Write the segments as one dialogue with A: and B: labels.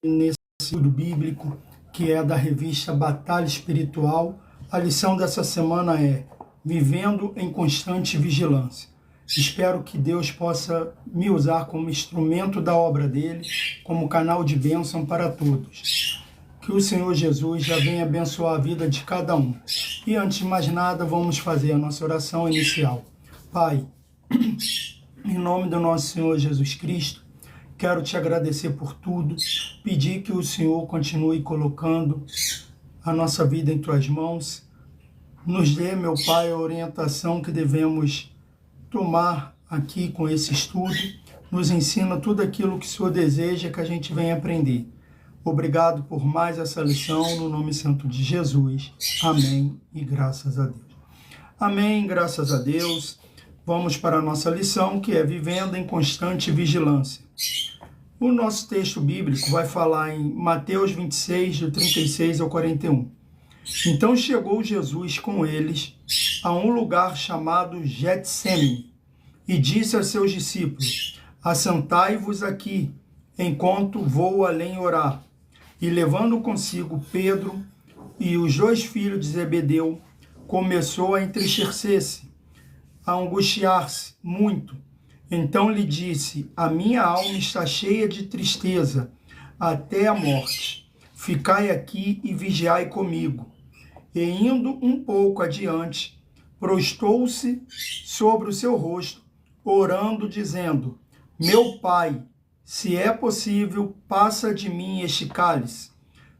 A: nesse estudo bíblico que é da revista Batalha Espiritual. A lição dessa semana é Vivendo em Constante Vigilância. Espero que Deus possa me usar como instrumento da obra dele, como canal de bênção para todos. Que o Senhor Jesus já venha abençoar a vida de cada um. E antes de mais nada, vamos fazer a nossa oração inicial. Pai, em nome do nosso Senhor Jesus Cristo, quero te agradecer por tudo, pedir que o Senhor continue colocando a nossa vida em tuas mãos. Nos dê, meu Pai, a orientação que devemos tomar aqui com esse estudo. Nos ensina tudo aquilo que o Senhor deseja que a gente venha aprender. Obrigado por mais essa lição, no nome santo de Jesus. Amém e graças a Deus. Amém, graças a Deus. Vamos para a nossa lição, que é Vivendo em Constante Vigilância. O nosso texto bíblico vai falar em Mateus 26, do 36 ao 41. Então chegou Jesus com eles a um lugar chamado Getsêmani e disse a seus discípulos: assentai-vos aqui, enquanto vou além orar. E levando consigo Pedro e os dois filhos de Zebedeu, começou a entristecer-se, a angustiar-se muito. Então lhe disse: a minha alma está cheia de tristeza até a morte. Ficai aqui e vigiai comigo. E indo um pouco adiante, prostou-se sobre o seu rosto, orando, dizendo: meu Pai, se é possível, passa de mim este cálice.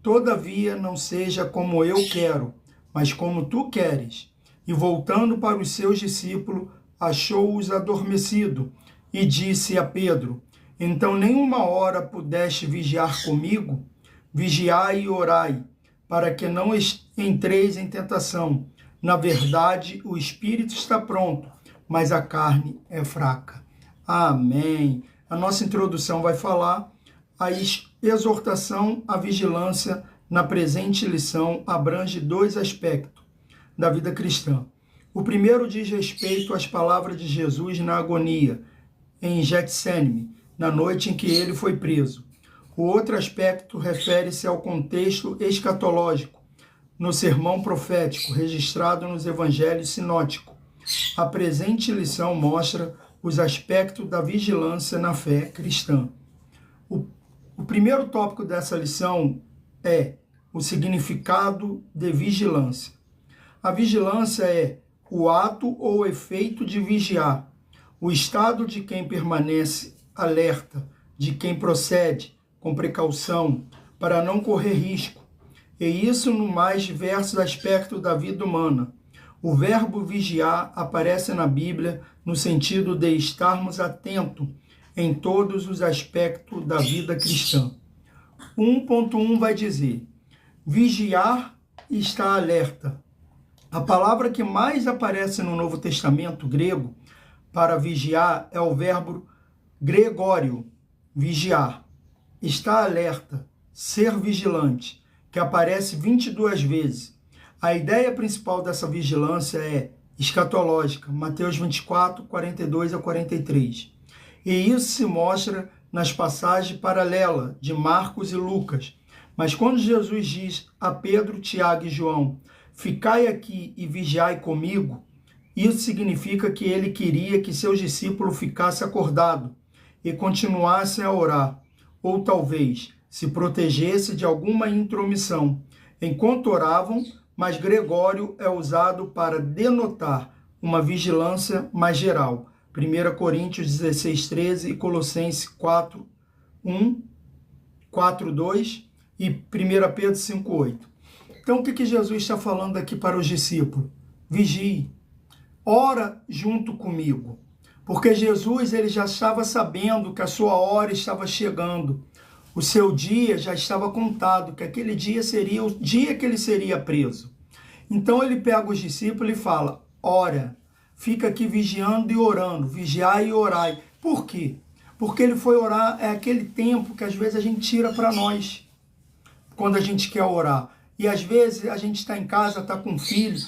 A: Todavia não seja como eu quero, mas como tu queres. E voltando para os seus discípulos, achou-os adormecido, e disse a Pedro: então nem uma hora pudeste vigiar comigo? Vigiai e orai, para que não entreis em tentação. Na verdade, o espírito está pronto, mas a carne é fraca. Amém. A nossa introdução vai falar a exortação à vigilância na presente lição abrange dois aspectos da vida cristã. O primeiro diz respeito às palavras de Jesus na agonia, em Getsêmani, na noite em que ele foi preso. O outro aspecto refere-se ao contexto escatológico, no sermão profético registrado nos evangelhos sinóticos. A presente lição mostra os aspectos da vigilância na fé cristã. O primeiro tópico dessa lição é o significado de vigilância. A vigilância é o ato ou efeito de vigiar, o estado de quem permanece alerta, de quem procede com precaução para não correr risco, e isso no mais diversos aspectos da vida humana. O verbo vigiar aparece na Bíblia no sentido de estarmos atentos em todos os aspectos da vida cristã. 1.1 vai dizer: vigiar e estar alerta. A palavra que mais aparece no Novo Testamento grego para vigiar é o verbo gregório, vigiar. Estar alerta, ser vigilante, que aparece 22 vezes. A ideia principal dessa vigilância é escatológica, Mateus 24, 42 a 43. E isso se mostra nas passagens paralelas de Marcos e Lucas. Mas quando Jesus diz a Pedro, Tiago e João: ficai aqui e vigiai comigo, isso significa que ele queria que seus discípulos ficassem acordados e continuassem a orar, ou talvez se protegesse de alguma intromissão enquanto oravam, mas Gregório é usado para denotar uma vigilância mais geral. 1 Coríntios 16, 13 e Colossenses 4, 1, 4, 2 e 1 Pedro 5, 8. Então, o que Jesus está falando aqui para os discípulos? Vigie, ora junto comigo. Porque Jesus ele já estava sabendo que a sua hora estava chegando. O seu dia já estava contado, que aquele dia seria o dia que ele seria preso. Então ele pega os discípulos e fala: ora, fica aqui vigiando e orando, vigiai e orai. Por quê? Porque ele foi orar, é aquele tempo que às vezes a gente tira para nós, quando a gente quer orar. E às vezes a gente está em casa, está com um filho,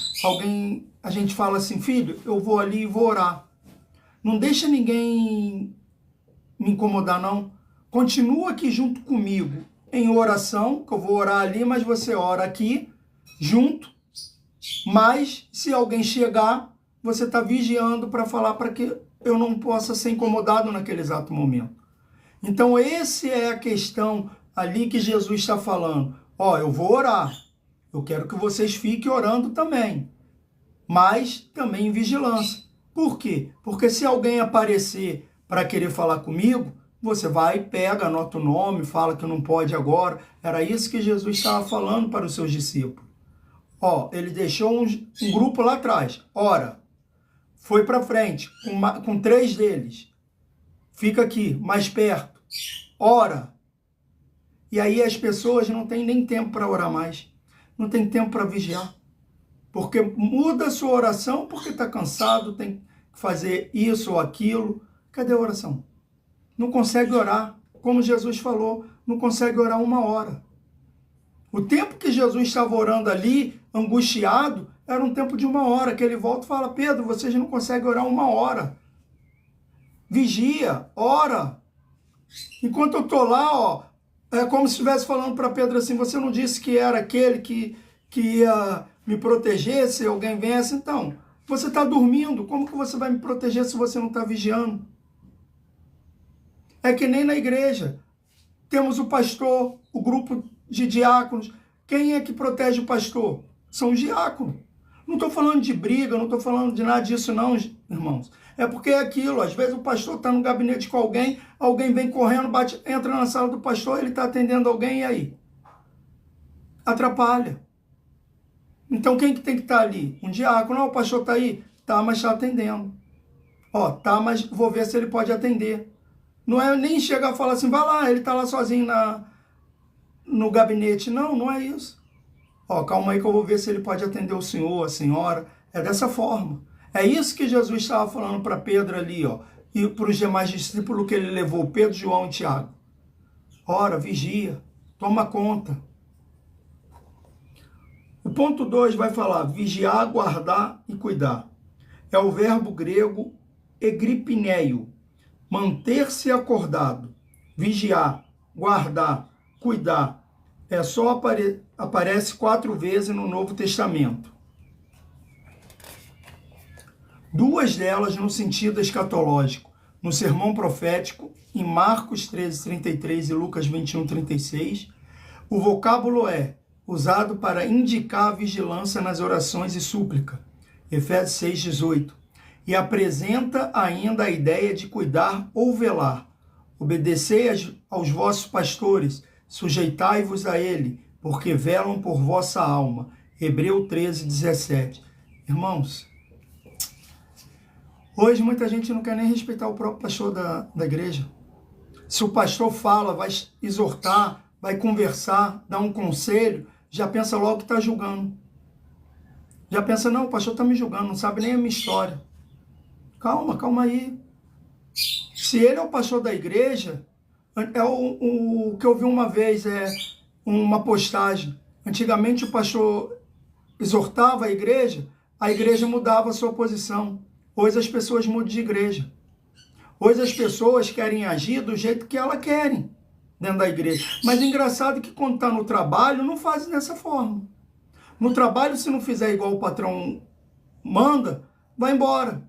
A: a gente fala assim: filho, eu vou ali e vou orar. Não deixa ninguém me incomodar, não. Continua aqui junto comigo. em oração, que eu vou orar ali, mas você ora aqui, junto. Mas, se alguém chegar, você está vigiando para falar para que eu não possa ser incomodado naquele exato momento. Então, essa é a questão ali que Jesus está falando. Ó, eu vou orar. Eu quero que vocês fiquem orando também. Mas também em vigilância. Por quê? Porque se alguém aparecer para querer falar comigo, você vai, pega, anota o nome, fala que não pode agora. Era isso que Jesus estava falando para os seus discípulos. Ó, ele deixou um grupo lá atrás. Ora, foi para frente com 3 deles. Fica aqui, mais perto. Ora. E aí as pessoas não têm nem tempo para orar mais. Não tem tempo para vigiar. Porque muda a sua oração porque está cansado, tem que fazer isso ou aquilo. Cadê a oração? Não consegue orar. Como Jesus falou, não consegue orar 1 hora. O tempo que Jesus estava orando ali, angustiado, era um tempo de 1 hora, que ele volta e fala, Pedro, vocês não conseguem orar 1 hora. Vigia, ora. Enquanto eu estou lá, ó, é como se estivesse falando para Pedro assim, você não disse que era aquele que ia me proteger se alguém viesse? Então, você está dormindo, como que você vai me proteger se você não está vigiando? É que nem na igreja. Temos o pastor, o grupo de diáconos. Quem é que protege o pastor? São os diáconos. Não estou falando de briga, não estou falando de nada disso não, irmãos. É porque é aquilo, às vezes o pastor está no gabinete com alguém, alguém vem correndo, entra na sala do pastor, ele está atendendo alguém, e aí? Atrapalha. Então quem que tem que estar ali? Um diácono. Não, o pastor está aí? Tá, mas está atendendo. Ó, tá, mas vou ver se ele pode atender. Não é nem chegar e falar assim, vai lá, ele está lá sozinho no gabinete. Não, não é isso. Ó, calma aí que eu vou ver se ele pode atender o senhor, a senhora. É dessa forma. É isso que Jesus estava falando para Pedro ali, ó. E para os demais discípulos que ele levou, Pedro, João e Tiago. Ora, vigia, toma conta. O ponto 2 vai falar vigiar, guardar e cuidar. É o verbo grego egripineio. Manter-se acordado, vigiar, guardar, cuidar. Aparece 4 vezes no Novo Testamento. 2 delas no sentido escatológico, no sermão profético, em Marcos 13:33 e Lucas 21:36. O vocábulo é usado para indicar a vigilância nas orações e súplica, Efésios 6:18. E apresenta ainda a ideia de cuidar ou velar. Obedecei aos vossos pastores, sujeitai-vos a ele, porque velam por vossa alma. Hebreus 13:17. Irmãos, hoje muita gente não quer nem respeitar o próprio pastor da igreja. Se o pastor fala, vai exortar, vai conversar, dar um conselho, já pensa logo que está julgando. Já pensa, não, o pastor está me julgando, não sabe nem a minha história. Calma, calma aí. Se ele é o pastor da igreja, é o que eu vi uma vez, é uma postagem. Antigamente o pastor exortava a igreja mudava a sua posição. Hoje as pessoas mudam de igreja. Hoje as pessoas querem agir do jeito que elas querem dentro da igreja. Mas é engraçado que quando está no trabalho, não faz dessa forma. No trabalho, se não fizer igual o patrão manda, vai embora.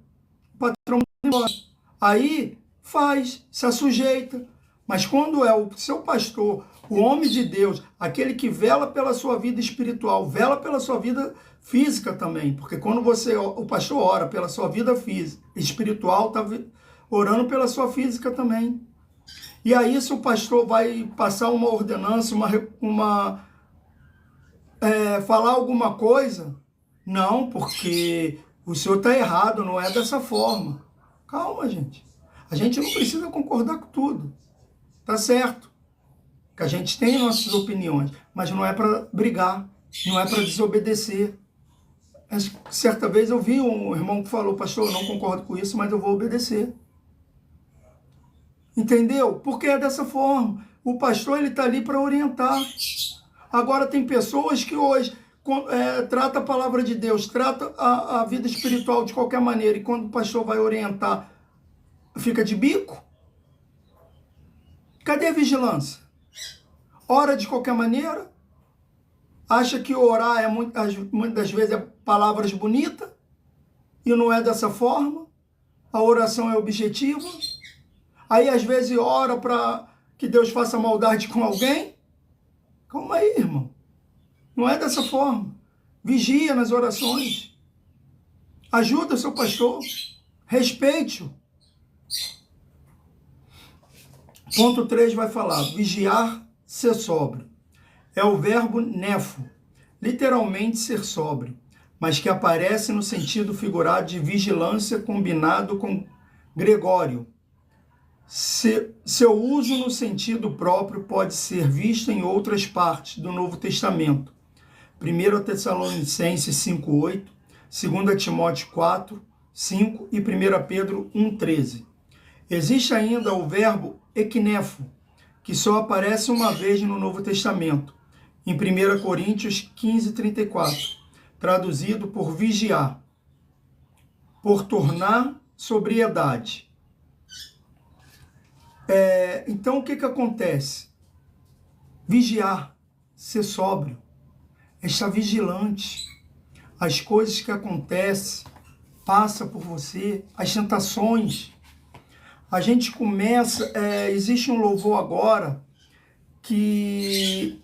A: O patrão manda embora. Aí faz, se assujeita. Mas quando é o seu pastor, o homem de Deus, aquele que vela pela sua vida espiritual, vela pela sua vida física também. Porque quando o pastor ora pela sua vida física, espiritual, está orando pela sua física também. E aí, se o pastor vai passar uma ordenança, falar alguma coisa, não, porque o senhor está errado, não é dessa forma. Calma, gente. A gente não precisa concordar com tudo. Tá certo. Que a gente tem nossas opiniões, mas não é para brigar, não é para desobedecer. Certa vez eu vi um irmão que falou, pastor, eu não concordo com isso, mas eu vou obedecer. Entendeu? Porque é dessa forma. O pastor, ele está ali para orientar. Agora tem pessoas que hoje trata a palavra de Deus, trata a vida espiritual de qualquer maneira, e quando o pastor vai orientar, fica de bico. Cadê a vigilância? ora de qualquer maneira, acha que orar é muitas das vezes é palavras bonitas, e não é dessa forma. A oração é objetiva. Aí às vezes ora para que Deus faça maldade com alguém. Calma aí, irmão. Não é dessa forma. Vigia nas orações. Ajuda seu pastor. Respeite-o. Ponto 3 vai falar, vigiar, ser sóbrio. É o verbo nefo, literalmente ser sóbrio, mas que aparece no sentido figurado de vigilância combinado com Gregório. Seu uso no sentido próprio pode ser visto em outras partes do Novo Testamento. 1 Tessalonicenses 5:8, 2 Timóteo 4:5 e 1 Pedro 1:13. Existe ainda o verbo eknefo, que só aparece uma vez no Novo Testamento, em 1 Coríntios 15:34, traduzido por vigiar, por tornar sobriedade. Então, o que acontece? Vigiar, ser sóbrio, é estar vigilante. As coisas que acontecem, passa por você, as tentações. A gente começa, existe um louvor agora, que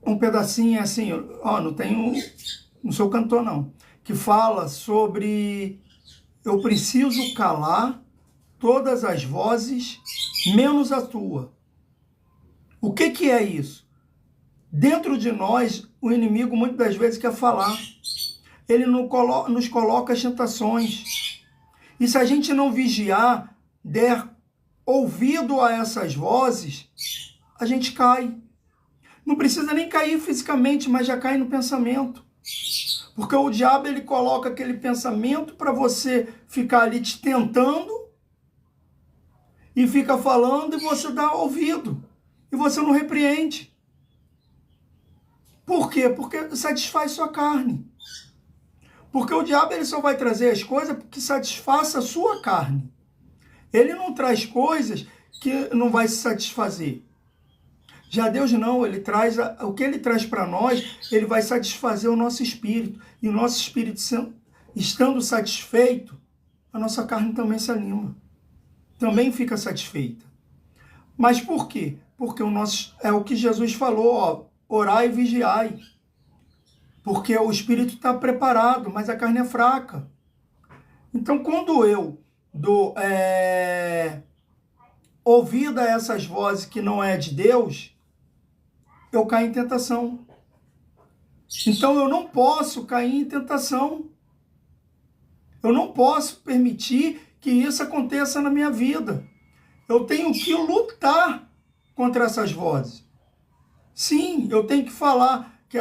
A: um pedacinho assim, não sou cantor não, que fala sobre eu preciso calar todas as vozes, menos a tua. O que é isso? Dentro de nós, o inimigo muitas das vezes quer falar. Ele nos coloca as tentações. E se a gente não vigiar, der ouvido a essas vozes, a gente cai. Não precisa nem cair fisicamente, mas já cai no pensamento. Porque o diabo, ele coloca aquele pensamento para você ficar ali te tentando, e fica falando e você dá ouvido. E você não repreende. Por quê? Porque satisfaz sua carne. Porque o diabo, ele só vai trazer as coisas que satisfaça a sua carne. Ele não traz coisas que não vai se satisfazer. Já Deus não, ele traz o que ele traz para nós, ele vai satisfazer o nosso espírito. E o nosso espírito estando satisfeito, a nossa carne também se anima. Também fica satisfeita. Mas por quê? Porque é o que Jesus falou, orai e vigiai. Porque o espírito está preparado, mas a carne é fraca. Então, quando eu dou ouvido a essas vozes que não é de Deus, eu caio em tentação. Então, eu não posso cair em tentação. Eu não posso permitir que isso aconteça na minha vida. Eu tenho que lutar contra essas vozes. Sim, eu tenho que falar que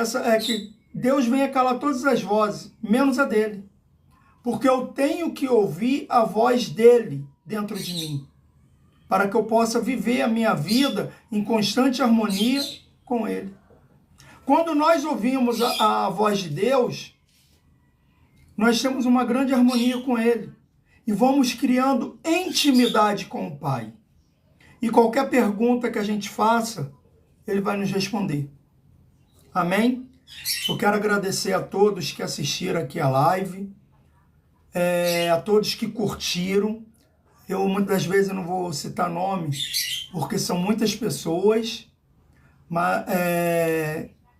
A: Deus venha calar todas as vozes, menos a dele. Porque eu tenho que ouvir a voz dele dentro de mim, para que eu possa viver a minha vida em constante harmonia com ele. Quando nós ouvimos a voz de Deus, nós temos uma grande harmonia com ele. E vamos criando intimidade com o Pai. E qualquer pergunta que a gente faça, ele vai nos responder. Amém? Eu quero agradecer a todos que assistiram aqui a live, a todos que curtiram. Eu muitas vezes não vou citar nomes, porque são muitas pessoas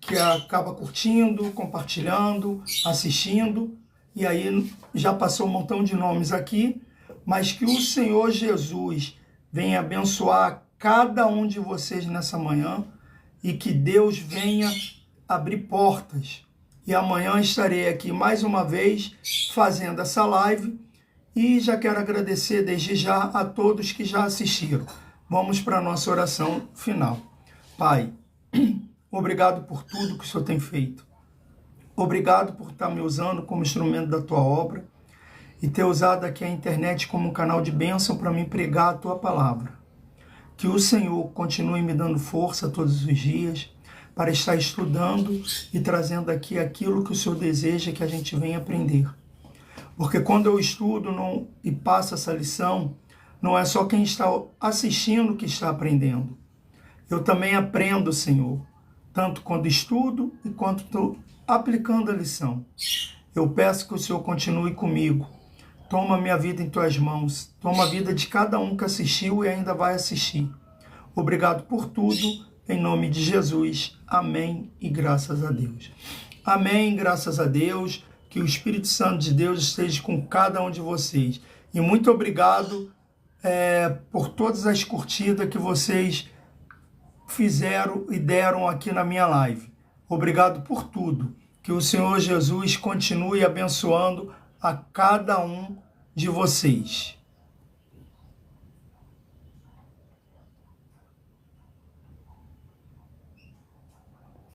A: que acabam curtindo, compartilhando, assistindo. E aí já passou um montão de nomes aqui, mas que o Senhor Jesus venha abençoar cada um de vocês nessa manhã e que Deus venha abrir portas. E amanhã estarei aqui mais uma vez fazendo essa live e já quero agradecer desde já a todos que já assistiram. Vamos para a nossa oração final. Pai, obrigado por tudo que o Senhor tem feito. Obrigado por estar me usando como instrumento da tua obra e ter usado aqui a internet como um canal de bênção para me pregar a tua palavra. Que o Senhor continue me dando força todos os dias para estar estudando e trazendo aqui aquilo que o Senhor deseja que a gente venha aprender. Porque quando eu estudo e passo essa lição, não é só quem está assistindo que está aprendendo. Eu também aprendo, Senhor, tanto quando estudo e quanto estou aplicando a lição. Eu peço que o Senhor continue comigo. Toma minha vida em tuas mãos. Toma a vida de cada um que assistiu e ainda vai assistir. Obrigado por tudo, em nome de Jesus. Amém e graças a Deus. Amém, graças a Deus. Que o Espírito Santo de Deus esteja com cada um de vocês. E muito obrigado por todas as curtidas que vocês fizeram e deram aqui na minha live. Obrigado por tudo. Que o Senhor Jesus continue abençoando a cada um de vocês.